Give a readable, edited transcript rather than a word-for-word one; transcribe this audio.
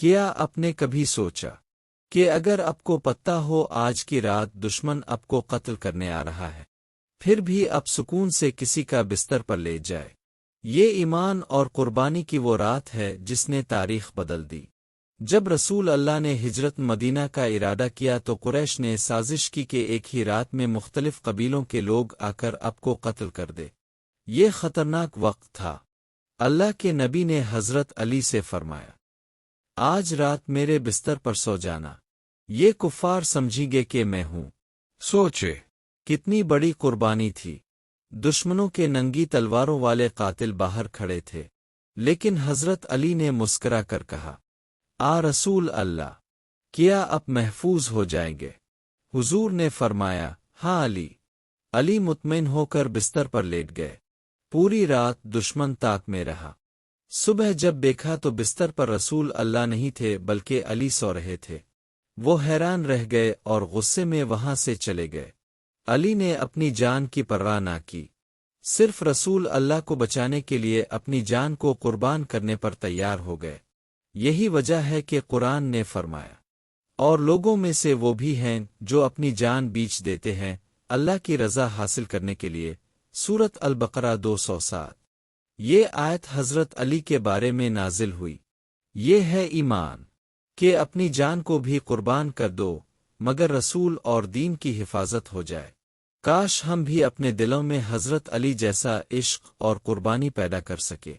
کیا آپ نے کبھی سوچا کہ اگر آپ کو پتہ ہو آج کی رات دشمن آپ کو قتل کرنے آ رہا ہے، پھر بھی آپ سکون سے کسی کا بستر پر لے جائے؟ یہ ایمان اور قربانی کی وہ رات ہے جس نے تاریخ بدل دی۔ جب رسول اللہ نے ہجرت مدینہ کا ارادہ کیا تو قریش نے سازش کی کہ ایک ہی رات میں مختلف قبیلوں کے لوگ آ کر آپ کو قتل کر دے۔ یہ خطرناک وقت تھا۔ اللہ کے نبی نے حضرت علی سے فرمایا، آج رات میرے بستر پر سو جانا، یہ کفار سمجھیں گے کہ میں ہوں۔ سوچے کتنی بڑی قربانی تھی۔ دشمنوں کے ننگی تلواروں والے قاتل باہر کھڑے تھے، لیکن حضرت علی نے مسکرا کر کہا، رسول اللہ، کیا آپ محفوظ ہو جائیں گے؟ حضور نے فرمایا، ہاں علی۔ علی مطمئن ہو کر بستر پر لیٹ گئے۔ پوری رات دشمن طاق میں رہا۔ صبح جب دیکھا تو بستر پر رسول اللہ نہیں تھے بلکہ علی سو رہے تھے۔ وہ حیران رہ گئے اور غصے میں وہاں سے چلے گئے۔ علی نے اپنی جان کی پرواہ نہ کی، صرف رسول اللہ کو بچانے کے لیے اپنی جان کو قربان کرنے پر تیار ہو گئے۔ یہی وجہ ہے کہ قرآن نے فرمایا، اور لوگوں میں سے وہ بھی ہیں جو اپنی جان بیچ دیتے ہیں اللہ کی رضا حاصل کرنے کے لیے۔ سورۃ البقرہ 207۔ یہ آیت حضرت علی کے بارے میں نازل ہوئی۔ یہ ہے ایمان کہ اپنی جان کو بھی قربان کر دو مگر رسول اور دین کی حفاظت ہو جائے۔ کاش ہم بھی اپنے دلوں میں حضرت علی جیسا عشق اور قربانی پیدا کر سکے۔